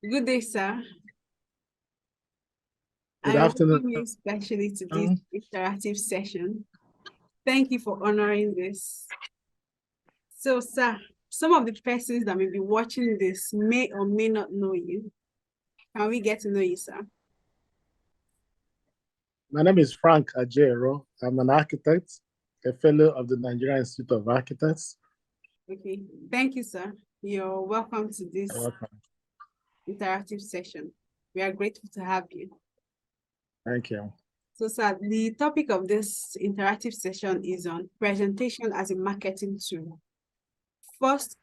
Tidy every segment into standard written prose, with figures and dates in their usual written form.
Good day, sir. Good I afternoon. welcome you especially to this interactive session. Thank you for honoring this. So, sir, some of the persons that may be watching this may or may not know you. Can we get to know you, sir? My name is Frank Ajaero. I'm an architect, a fellow of the Nigerian Institute of Architects. Okay, thank you, sir. You're welcome to this Welcome. interactive session. We are grateful to have you. Thank you. So, sir, the topic of this interactive session is on presentation as a marketing tool. First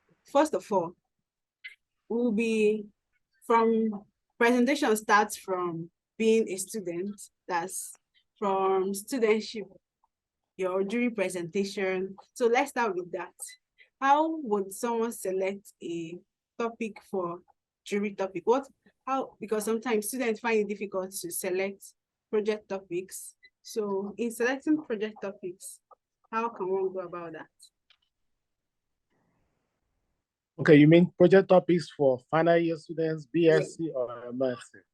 of all, will be from presentation starts from being a student, that's from studentship, your jury presentation. So let's start with that. How would someone select a topic for jury topic? Because sometimes students find it difficult to select project topics. So in selecting project topics, how can one go about that? Okay, you mean project topics for final year students, BSc or MSc?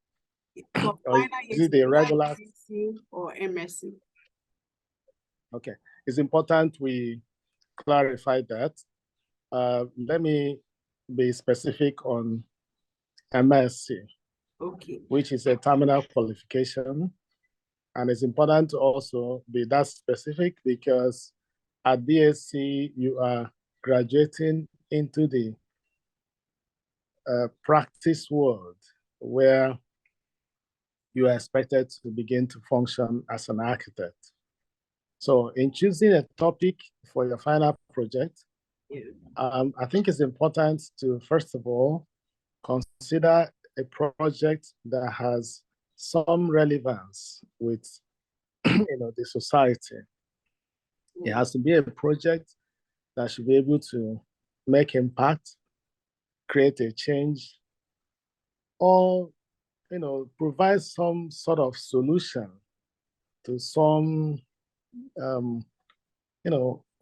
For Or final is it the regular? BSc or MSc? Okay, it's important we clarify that. Let me be specific on MSc, Okay. which is a terminal qualification. And it's important to also be that specific because at BSc, you are graduating into the practice world where you are expected to begin to function as an architect. So in choosing a topic for your final project, I think it's important to, first of all, consider a project that has some relevance with the society. It has to be a project that should be able to make impact, create a change, or provide some sort of solution to some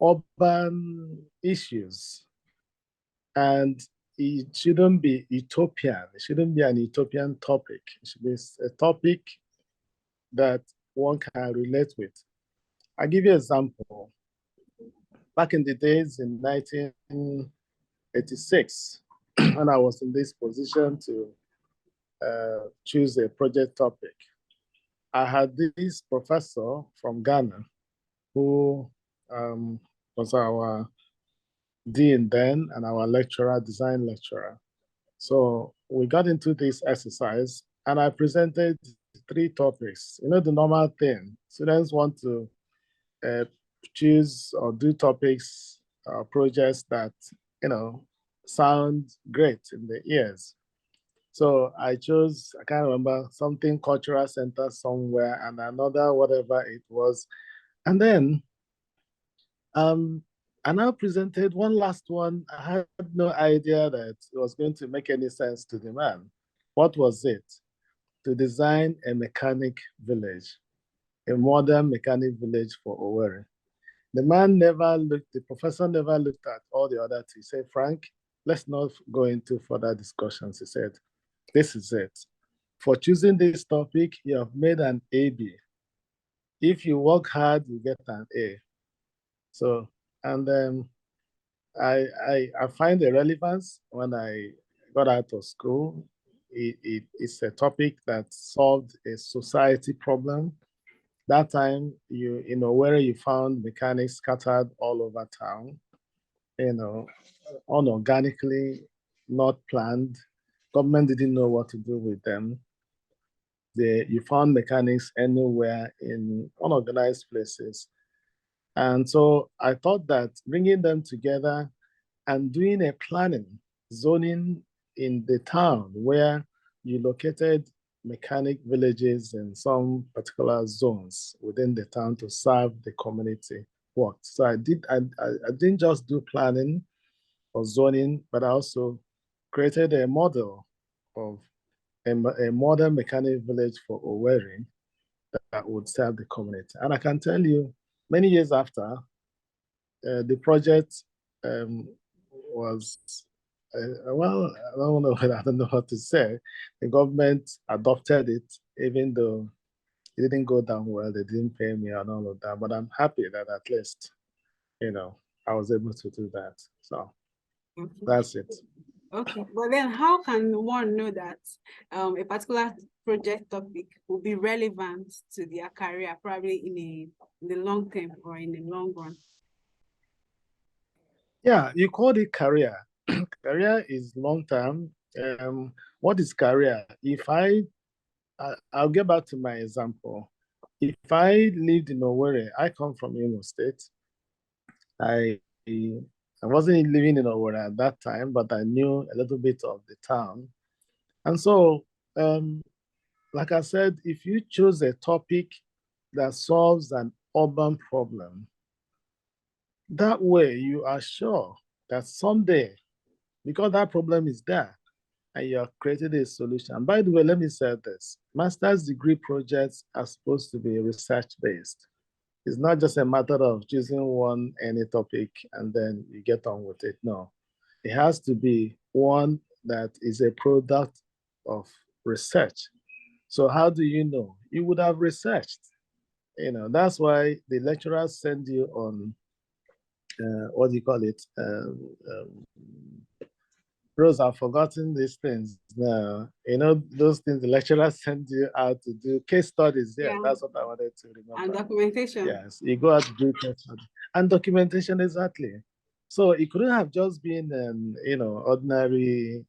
urban issues. And it shouldn't be utopian. It shouldn't be an utopian topic. It should be a topic that one can relate with. I'll give you an example. Back in the days in 1986, when I was in this position to choose a project topic, I had this professor from Ghana who was our dean then and our lecturer, design lecturer. So we got into this exercise and I presented 3 topics. The normal thing, students want to choose or do topics or projects that, sound great in the ears. So I chose, I can't remember, something cultural center somewhere and another, whatever it was. And then I now presented one last one. I had no idea that it was going to make any sense to the man. What was it? To design a mechanic village, a modern mechanic village for Owerri. The man never looked, the professor never looked at all the other two. He said, Frank, let's not go into further discussions. He said, this is it. For choosing this topic, you have made an AB. If you work hard, you get an A. So, and I find the relevance when I got out of school. It's a topic that solved a society problem. That time, where you found mechanics scattered all over town, unorganically, not planned. Government didn't know what to do with them. You found mechanics anywhere in unorganized places. And so I thought that bringing them together and doing a planning, zoning in the town where you located mechanic villages in some particular zones within the town to serve the community worked. So I didn't just do planning or zoning, but I also created a model of a modern mechanic village for Owerri that would serve the community. And I can tell you, many years after, the project was well, I don't know. I don't know what to say. The government adopted it, even though it didn't go down well. They didn't pay me and all of that. But I'm happy that at least, I was able to do that. So Okay. that's it. Okay, but then how can one know that a particular project topic will be relevant to their career, probably in the long term or in the long run? Yeah, you called it career. Career is long term. What is career? I'll get back to my example. If I lived in Owerri, I come from Imo State. I I wasn't living in Owerri at that time, but I knew a little bit of the town. And so, like I said, if you choose a topic that solves an urban problem, that way you are sure that someday, because that problem is there, and you have created a solution. And by the way, let me say this: master's degree projects are supposed to be research-based. It's not just a matter of choosing any topic and then you get on with it. No, it has to be one that is a product of research. So how do you know? You would have researched. That's why the lecturers send you on what do you call it? Rose, I've forgotten these things now. Those things the lecturers send you out to do case studies. Yeah, Yeah, that's what I wanted to and remember. documentation. Yes, you go out to do case study. And documentation, exactly. So it couldn't have just been ordinary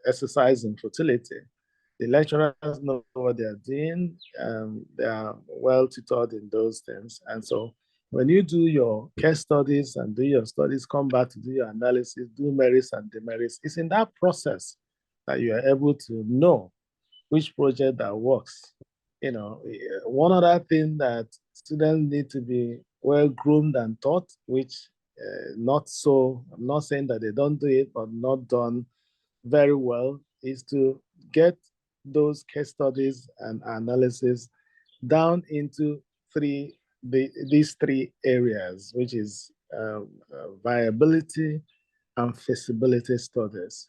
exercise in fertility. The lecturers know what they are doing. They are well tutored in those things. And so when you do your case studies and do your studies, come back to do your analysis, do merits and demerits, it's in that process that you are able to know which project that works. One other thing that students need to be well groomed and taught, which not so, I'm not saying that they don't do it, but not done very well, is to get those case studies and analysis down into these three areas, which is viability and feasibility studies,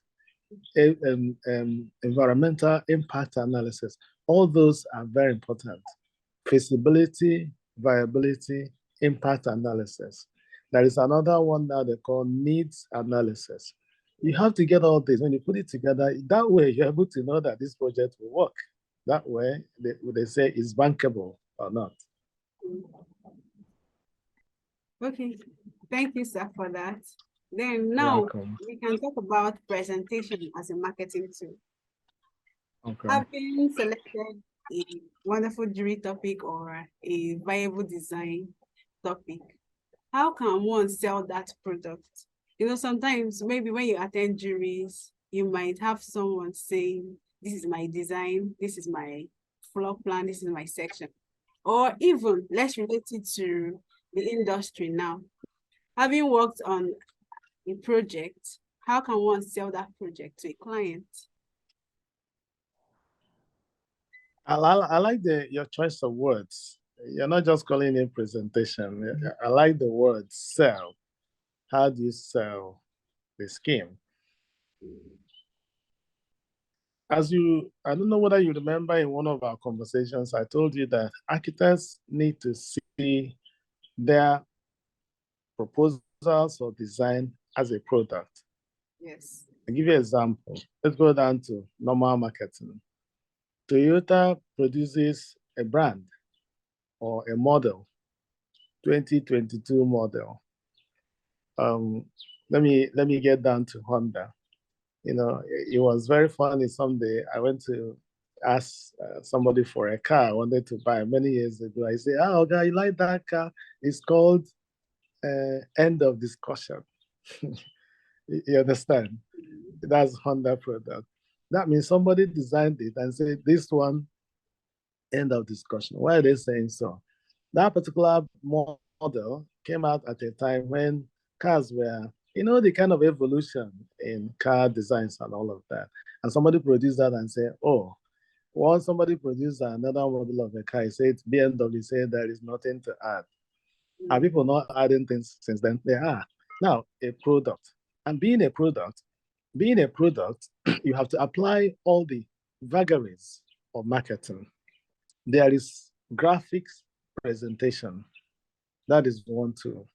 environmental impact analysis. All those are very important. Feasibility, viability, impact analysis. There is another one that they call needs analysis. You have to get all this. When you put it together, that way you're able to know that this project will work. That way they say it's bankable or not. Okay, thank you, sir, for that. Then You're now welcome. we can talk about presentation as a marketing tool. Okay. Having selected a wonderful jury topic or a viable design topic, how can one sell that product? Sometimes maybe when you attend juries, you might have someone saying, this is my design, this is my floor plan, this is my section. Or even, let's relate it to the industry now. Having worked on a project, how can one sell that project to a client? I like your choice of words. You're not just calling it presentation. I like the word sell. How do you sell the scheme? I don't know whether you remember in one of our conversations, I told you that architects need to see their proposals or design as a product. Yes. I'll give you an example. Let's go down to normal marketing. Toyota produces a brand or a model, 2022 model. Let me get down to Honda. It was very funny. Someday I went to ask somebody for a car I wanted to buy many years ago. I say, "Oh, guy, you like that car? It's called End of Discussion." You understand? That's Honda product. That means somebody designed it and said, "This one, end of discussion." Why are they saying so? That particular model came out at a time when cars were, the kind of evolution in car designs and all of that. And somebody produced that and said, oh, once somebody produced another model of a car, he said, BMW said there is nothing to add. Are people not adding things since then? They are. Now, a product. And being a product, you have to apply all the vagaries of marketing. There is graphics presentation. That is one tool.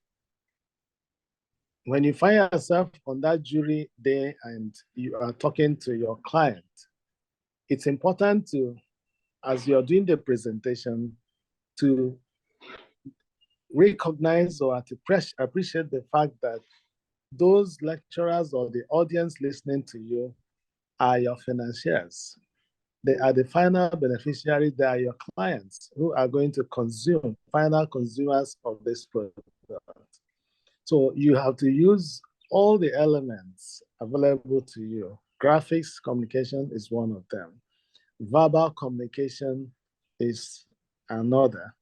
When you find yourself on that jury day and you are talking to your client, it's important to, as you're doing the presentation, to recognize or to appreciate the fact that those lecturers or the audience listening to you are your financiers. They are the final beneficiaries. They are your clients who are going to consume, final consumers of this product. So you have to use all the elements available to you. Graphics communication is one of them. Verbal communication is another.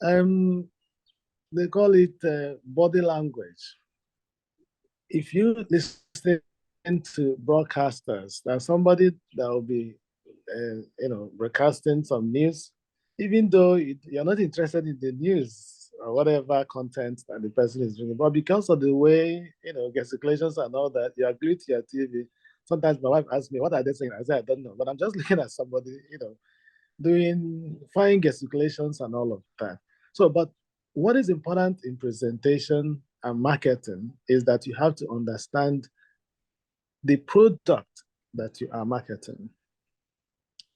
They call it body language. If you listen to broadcasters, there's somebody that will be, broadcasting some news, even though you're not interested in the news or whatever content that the person is doing, but because of the way, gesticulations and all that, you are glued to your TV. Sometimes my wife asks me, what are they saying? I say, I don't know, but I'm just looking at somebody, doing fine gesticulations and all of that. So, but what is important in presentation and marketing is that you have to understand the product that you are marketing.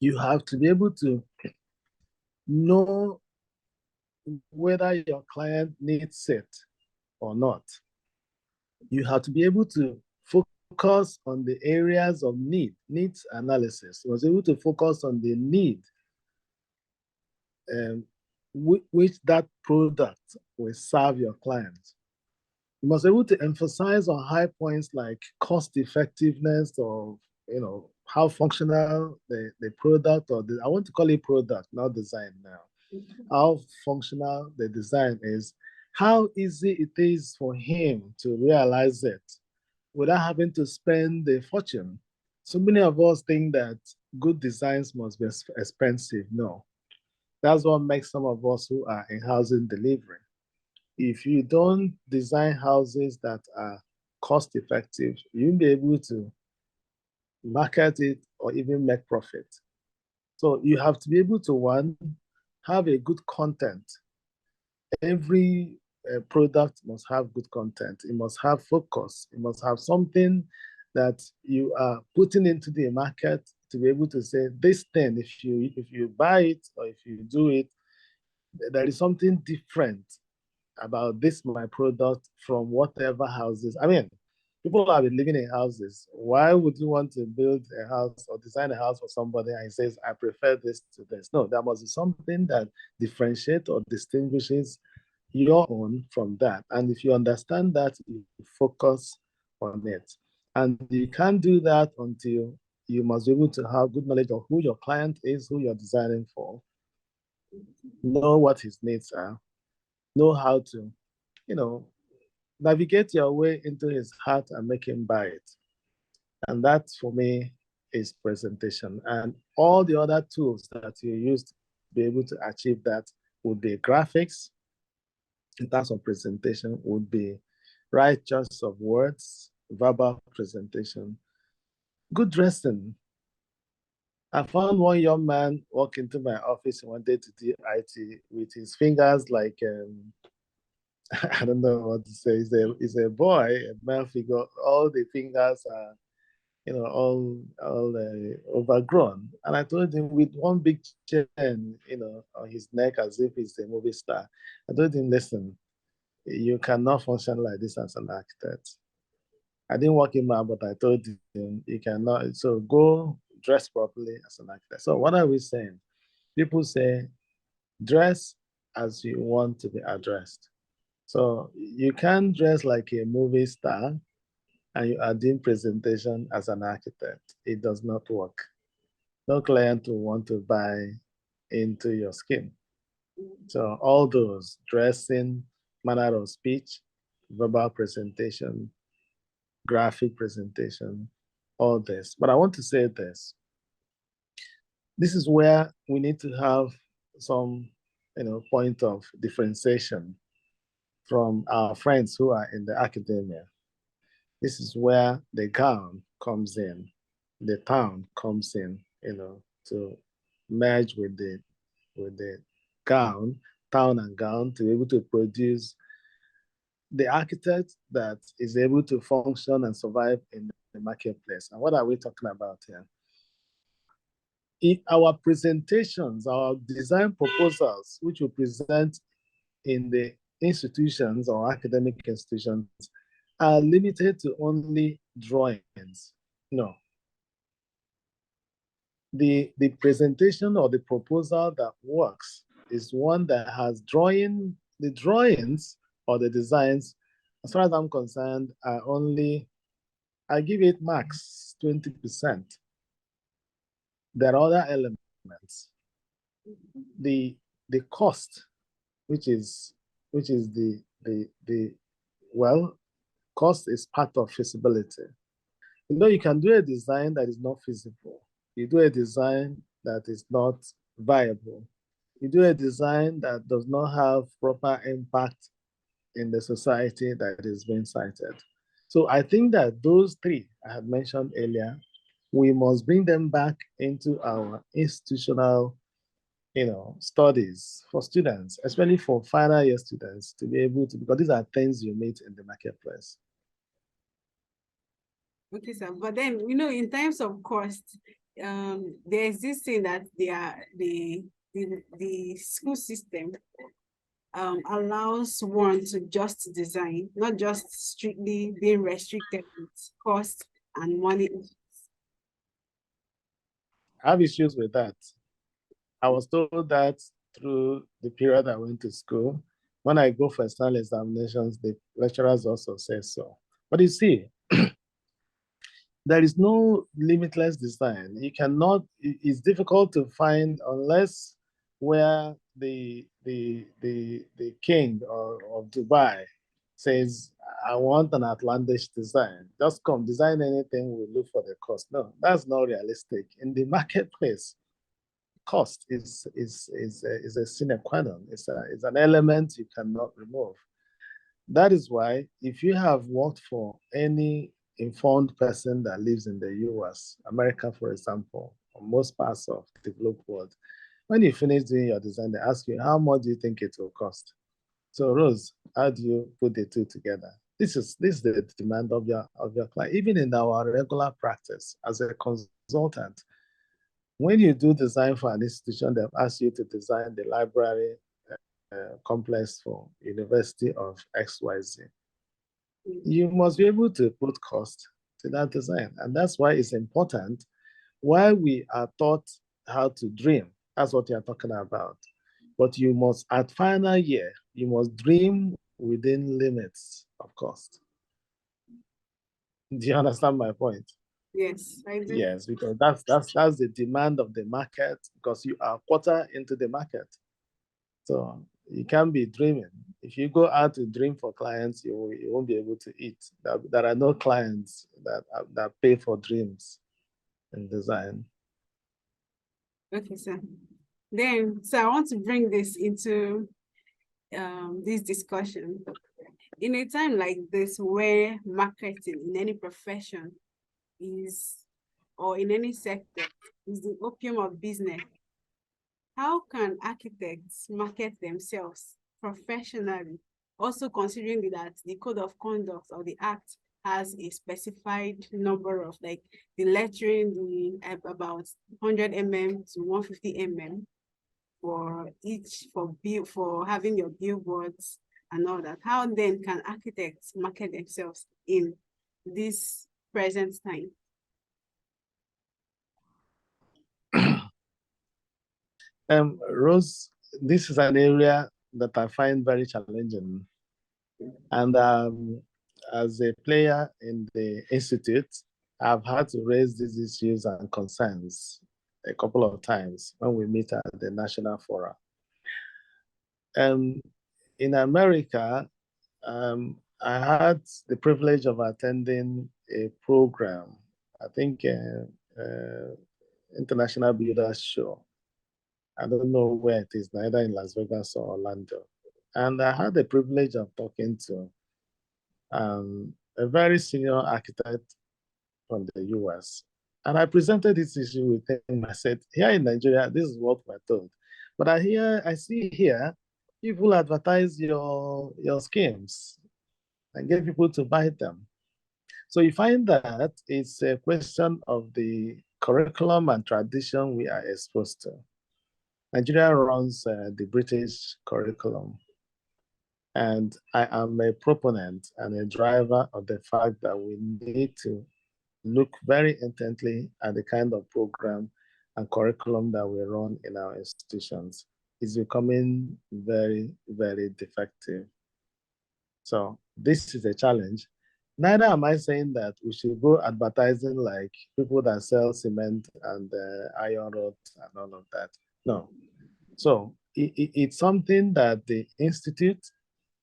You have to be able to know whether your client needs it or not. You have to be able to focus on the areas of needs analysis. You must be able to focus on the need which that product will serve your client. You must be able to emphasize on high points like cost effectiveness or how functional the product or I want to call it product, not design now. How functional the design is, how easy it is for him to realize it without having to spend a fortune. So many of us think that good designs must be expensive. No. That's what makes some of us who are in housing delivery. If you don't design houses that are cost effective, you won't be able to market it or even make profit. So you have to be able to, one, have a good content. Every product must have good content. It must have focus. It must have something that you are putting into the market to be able to say, this thing, if you buy it or if you do it, there is something different about this my product from whatever houses. I mean, people have been living in houses. Why would you want to build a house or design a house for somebody and he says, I prefer this to this? No, there must be something that differentiates or distinguishes your own from that. And if you understand that, you focus on it. And you can't do that until you must be able to have good knowledge of who your client is, who you're designing for, know what his needs are, know how to, navigate your way into his heart and make him buy it. And that, for me, is presentation. And all the other tools that you use to be able to achieve that would be graphics, in terms of presentation, would be right choice of words, verbal presentation, good dressing. I found one young man walk into my office and wanted to do IT with his fingers like, I don't know what to say. He's a boy, a male figure. All the fingers are, all overgrown. And I told him with one big chain, on his neck as if he's a movie star. I told him, listen, you cannot function like this as an architect. I didn't walk him out, but I told him, you cannot. So go dress properly as an architect. So what are we saying? People say, dress as you want to be addressed. So you can't dress like a movie star and you are doing presentation as an architect. It does not work. No client will want to buy into your skin. So all those, dressing, manner of speech, verbal presentation, graphic presentation, all this. But I want to say this. This is where we need to have some, point of differentiation from our friends who are in the academia. This is where the gown comes in, the town comes in, to merge with the gown, town and gown, to be able to produce the architect that is able to function and survive in the marketplace. And what are we talking about here? In our presentations, our design proposals, which we present in the institutions or academic institutions, are limited to only drawings. No. The presentation or the proposal that works is one that has the drawings or the designs, as far as I'm concerned, are only, I give it max 20%. There are other elements. The cost, which is the well, cost is part of feasibility. You can do a design that is not feasible. You do a design that is not viable. You do a design that does not have proper impact in the society that is being cited. So I think that those three I had mentioned earlier, we must bring them back into our institutional studies for students, especially for final year students, to be able to, because these are things you meet in the marketplace. Okay, sir. But then, in terms of cost, there's this thing that the school system allows one to just design, not just strictly being restricted with cost and money. I have issues with that. I was told that through the period I went to school. When I go for external examinations, the lecturers also say so. But you see, there is no limitless design. You cannot, it's difficult to find unless where the king of Dubai says, I want an outlandish design. Just come, design anything, we'll look for the cost. No, that's not realistic. In the marketplace, cost is a sine qua non. It's an element you cannot remove. That is why if you have worked for any informed person that lives in the US, America, for example, or most parts of the developed world, when you finish doing your design, they ask you, how much do you think it will cost? So Rose, how do you put the two together? This is the demand of your client. Even in our regular practice as a consultant, when you do design for an institution, they've asked you to design the library complex for University of XYZ. You must be able to put cost to that design. And that's why it's important why we are taught how to dream. That's what you're talking about. But you must, at final year, you must dream within limits of cost. Do you understand my point? Yes, I do. Yes, because that's the demand of the market, because you are quarter into the market. So you can't be dreaming. If you go out to dream for clients, you won't be able to eat. There are no clients that pay for dreams in design. Okay, sir. Then, so I want to bring this into this discussion. In a time like this, where marketing in any profession is, or in any sector, is the opium of business, how can architects market themselves professionally? Also considering that the code of conduct or the act has a specified number of, like, the lettering, about 100 mm to 150 mm for each, for having your billboards and all that. How then can architects market themselves in this present time? Rose, this is an area that I find very challenging. And as a player in the institute, I've had to raise these issues and concerns a couple of times when we meet at the National Forum. In America, I had the privilege of attending a program, I think International Builders Show. I don't know where it is, neither in Las Vegas or Orlando. And I had the privilege of talking to a very senior architect from the US. And I presented this issue with him. I said, here in Nigeria, this is what we're told. But I see here, people advertise your schemes and get people to buy them. So you find that it's a question of the curriculum and tradition we are exposed to. Nigeria runs the British curriculum. And I am a proponent and a driver of the fact that we need to look very intently at the kind of program and curriculum that we run in our institutions. It's becoming very, very defective. So this is a challenge. Neither am I saying that we should go advertising like people that sell cement and iron rods and all of that. No. So it's something that the institute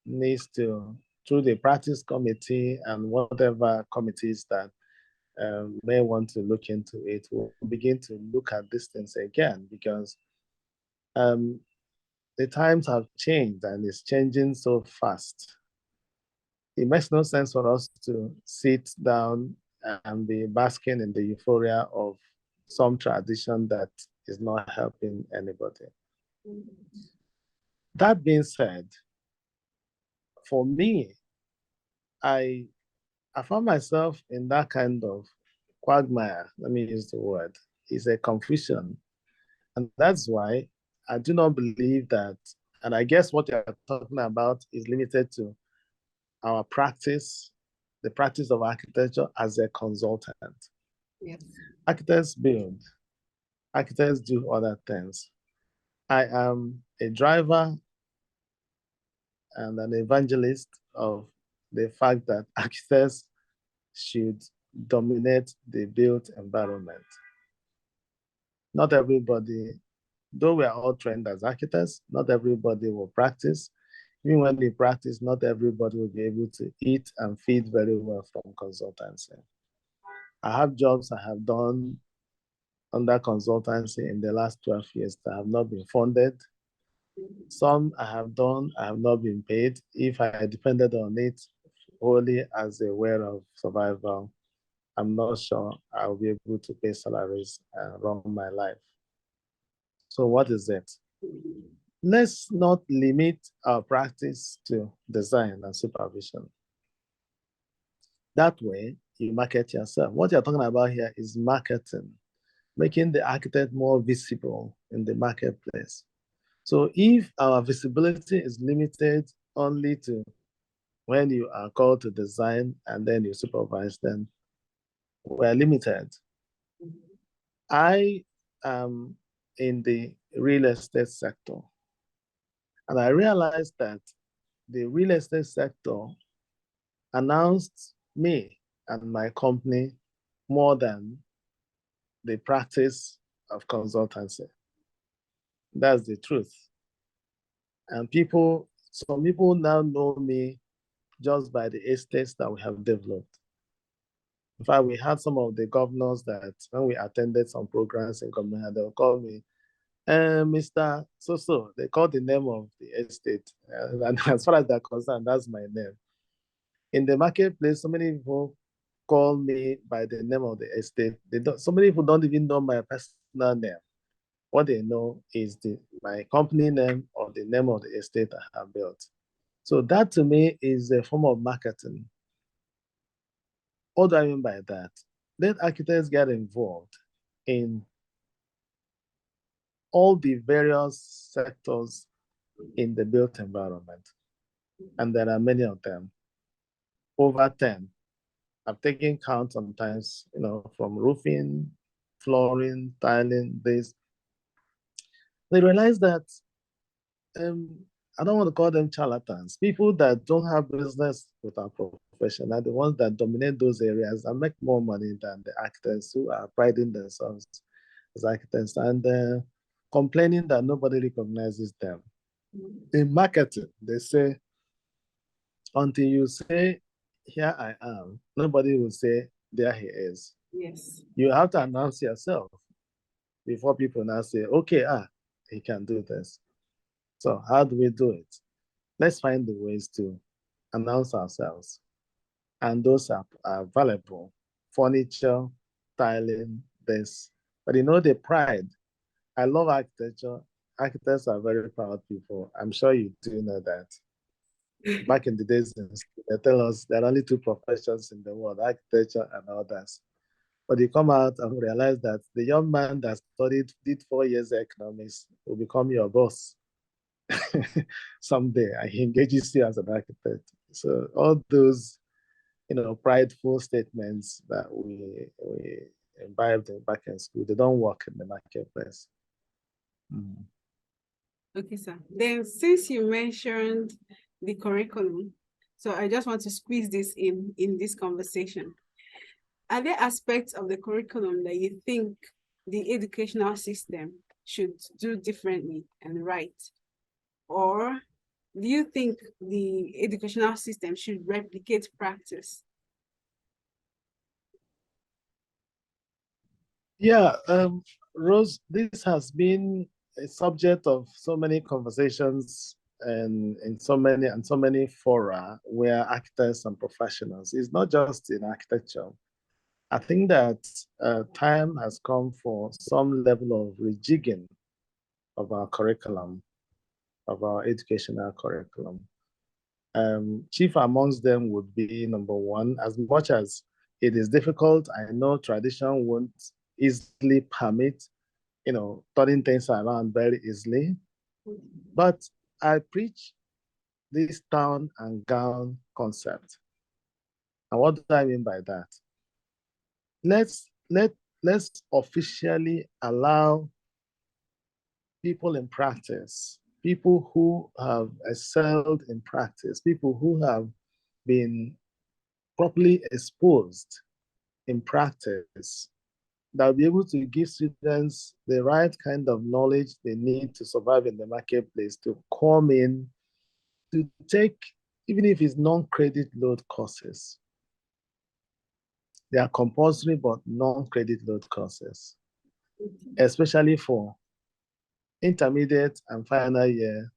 needs to, through the practice committee and whatever committees that may want to look into it, will begin to look at these things again, because the times have changed and it's changing so fast. It makes no sense for us to sit down and be basking in the euphoria of some tradition that is not helping anybody. That being said, for me, I found myself in that kind of quagmire, let me use the word, is a confusion. And that's why I do not believe that, and I guess what you're talking about is limited to our practice, the practice of architecture as a consultant. Yes. Architects build, architects do other things. I am a driver and an evangelist of the fact that architects should dominate the built environment. Not everybody, though we are all trained as architects, not everybody will practice. Even when they practice, not everybody will be able to eat and feed very well from consultancy. I have jobs I have done under consultancy in the last 12 years that have not been funded. Some I have done, I have not been paid. If I depended on it wholly as a way of survival, I'm not sure I'll be able to pay salaries and run my life. So what is it? Let's not limit our practice to design and supervision. That way, you market yourself. What you're talking about here is marketing, making the architect more visible in the marketplace. So if our visibility is limited only to when you are called to design and then you supervise, then we're limited. I am in the real estate sector, and I realized that the real estate sector announced me and my company more than the practice of consultancy. That's the truth. And some people now know me just by the estates that we have developed. In fact, we had some of the governors that when we attended some programs in government, they'll call me, Mr. So-so, they call the name of the estate. And as far as they're concerned, that's my name. In the marketplace, so many people call me by the name of the estate. So many people don't even know my personal name. What they know is my company name or the name of the estate I have built. So that to me is a form of marketing. What do I mean by that? Let architects get involved in all the various sectors in the built environment. And there are many of them, over 10. I've taken count sometimes, from roofing, flooring, tiling, this. They realize that I don't want to call them charlatans. People that don't have business with our profession are the ones that dominate those areas and make more money than the architects who are priding themselves as architects and complaining that nobody recognizes them. In marketing, they say, until you say, here I am, nobody will say, there he is. Yes. You have to announce yourself before people now say, okay, he can do this. So how do we do it? Let's find the ways to announce ourselves. and those are valuable. Furniture, tiling, this. But you know the pride. I love architecture. Architects are very proud people. I'm sure you do know that. Back in the days, they tell us there are only two professions in the world, architecture and others. But you come out and realize that the young man that did 4 years economics will become your boss someday. And he engages you as an architect. So all those, prideful statements that we imbibed back in school, they don't work in the marketplace. Mm. Okay, sir. Then since you mentioned the curriculum, so I just want to squeeze this in this conversation. Are there aspects of the curriculum that you think the educational system should do differently and right? Or do you think the educational system should replicate practice? Yeah, Rose, this has been a subject of so many conversations and in so many fora where architects and professionals. It's not just in architecture. I think that time has come for some level of rejigging of our curriculum, of our educational curriculum. Chief amongst them would be number one, as much as it is difficult, I know tradition won't easily permit, turning things around very easily. But I preach this town and gown concept. And what do I mean by that? Let's officially allow people in practice, people who have excelled in practice, people who have been properly exposed in practice, that will be able to give students the right kind of knowledge they need to survive in the marketplace, to come in, to take, even if it's non-credit load courses. They are compulsory but non-credit load courses, especially for intermediate and final year,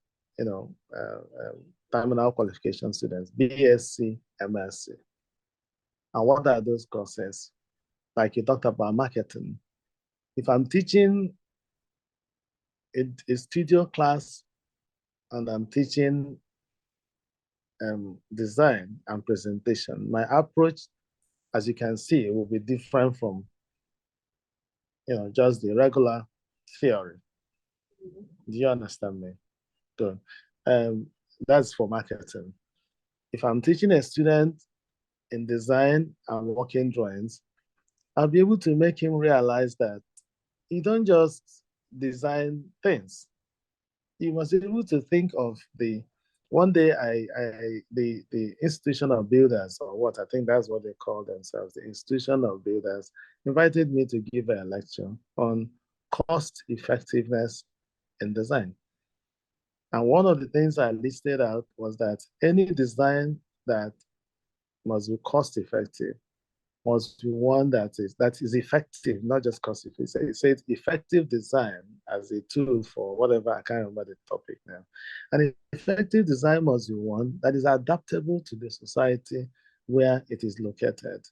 terminal qualification students, BSc, MSc. And what are those courses? Like you talked about marketing. If I'm teaching a studio class and I'm teaching design and presentation, my approach, as you can see, will be different from just the regular theory. Do you understand me? Good. That's for marketing. If I'm teaching a student in design and working drawings, I'll be able to make him realize that you don't just design things. You must be able to think of one day the institution of builders, or what I think that's what they call themselves, the institution of builders, invited me to give a lecture on cost effectiveness in design. And one of the things I listed out was that any design that must be cost effective must be one that is effective, not just cost effective. It says effective design as a tool for whatever, I can't remember the topic now. And effective design must be one that is adaptable to the society where it is located.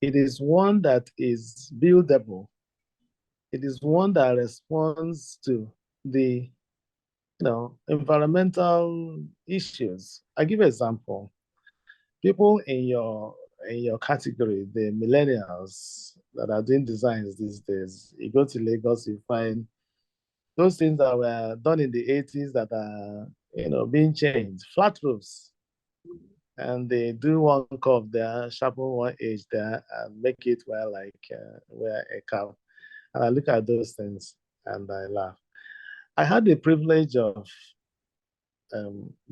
It is one that is buildable. It is one that responds to the environmental issues. I give an example. People in your category, the millennials that are doing designs these days, you go to Lagos, you find those things that were done in the 80s that are being changed, flat roofs. And they do one curve there, sharpen one edge there, and make it wear a cow. And I look at those things and I laugh. I had the privilege of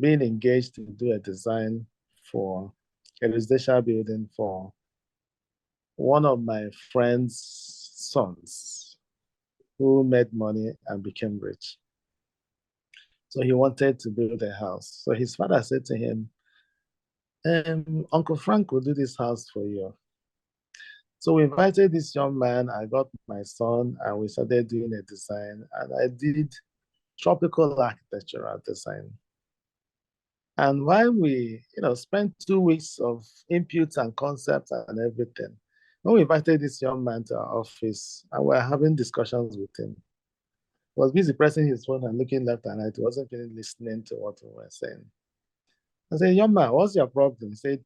being engaged to do a design for a residential building for one of my friend's sons who made money and became rich. So he wanted to build a house. So his father said to him, Uncle Frank will do this house for you. So we invited this young man. I got my son and we started doing a design. And I did tropical architectural design. And while we, spent 2 weeks of inputs and concepts and everything, when we invited this young man to our office and we were having discussions with him, he was busy pressing his phone and looking left and right. He wasn't really listening to what we were saying. I said, young man, what's your problem? He said,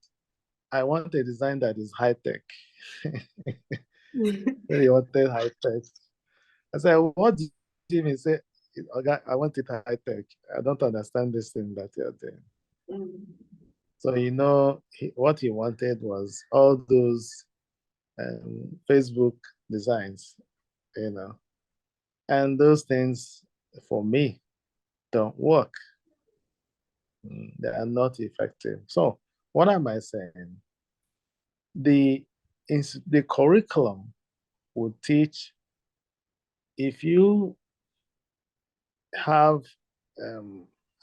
I want a design that is high-tech. He wanted high-tech. I said, what do you mean? He said, I want it high-tech. I don't understand this thing that you're doing. So, what he wanted was all those Facebook designs, and those things for me don't work. They are not effective. So what am I saying? The curriculum would teach, if you have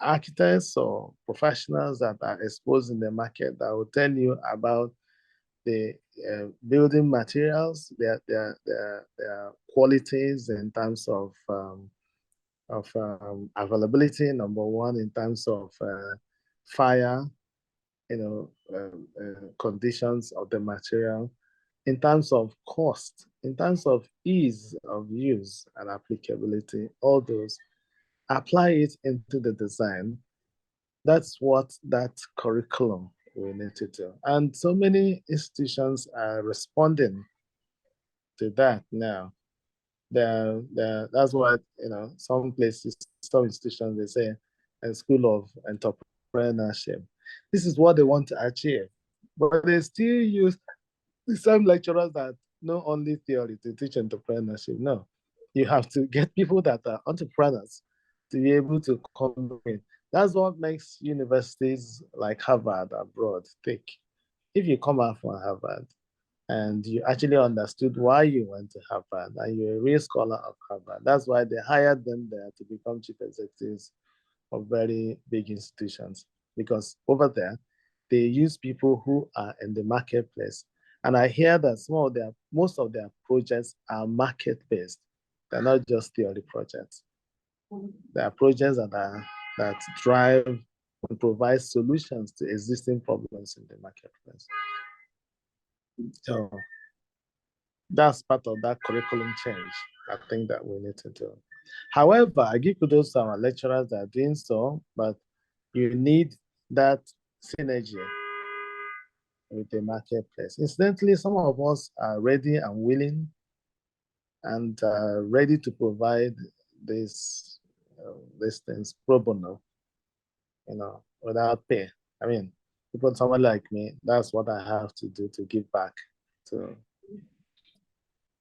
architects or professionals that are exposed in the market that will tell you about the building materials, their qualities in terms of availability, number one, in terms of fire, conditions of the material, in terms of cost, in terms of ease of use and applicability, all those, apply it into the design. That's what that curriculum we need to do. And so many institutions are responding to that now. That's why, some places, some institutions, they say a school of entrepreneurship. This is what they want to achieve. But they still use the same lecturers that know only theory to teach entrepreneurship. No, you have to get people that are entrepreneurs to be able to come in. That's what makes universities like Harvard abroad thick. If you come out from Harvard and you actually understood why you went to Harvard and you're a real scholar of Harvard, that's why they hired them there to become chief executives of very big institutions. Because over there, they use people who are in the marketplace. And I hear that most of their projects are market-based. They're not just theory projects. They are projects that drive and provide solutions to existing problems in the marketplace. So that's part of that curriculum change, I think, that we need to do. However, I give kudos to our lecturers that are doing so, but you need that synergy with the marketplace. Incidentally, some of us are ready and willing and ready to provide these things pro bono, without pay. I mean, people, someone like me, that's what I have to do to give back to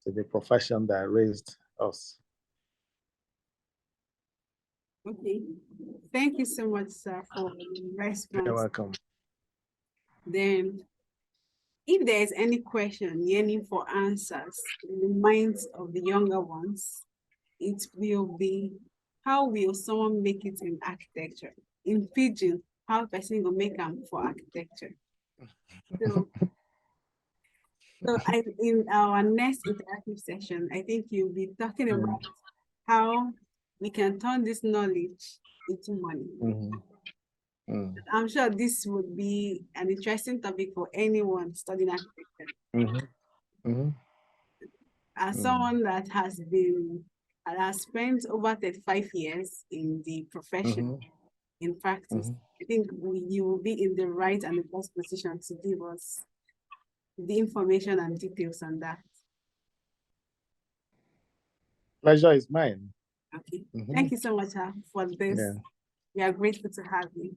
the profession that raised us. Okay. Thank you so much, sir, for the response. You're welcome. Then, if there is any question yearning for answers in the minds of the younger ones, it will be, how will someone make it in architecture? In Pidgin, how person will make them for architecture? So in our next interactive session, I think you'll be talking about how we can turn this knowledge into money. I'm sure this would be an interesting topic for anyone studying architecture. As someone that has spent over 35 years in the profession, in practice, I think you will be in the right and the best position to give us the information and details on that. Pleasure is mine. Okay. Thank you so much for this. Yeah. We are grateful to have you.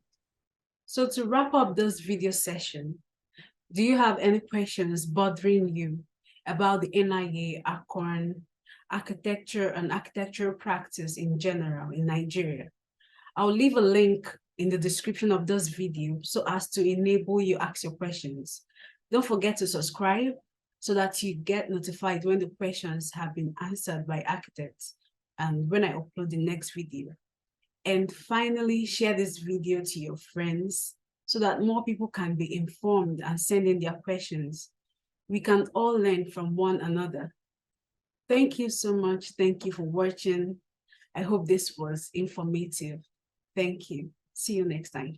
So to wrap up this video session, do you have any questions bothering you about the FNIA, ARCON, architecture and architectural practice in general in Nigeria? I'll leave a link in the description of this video so as to enable you ask your questions. Don't forget to subscribe so that you get notified when the questions have been answered by architects and when I upload the next video. And finally, share this video to your friends so that more people can be informed and send in their questions. We can all learn from one another. Thank you so much. Thank you for watching. I hope this was informative. Thank you. See you next time.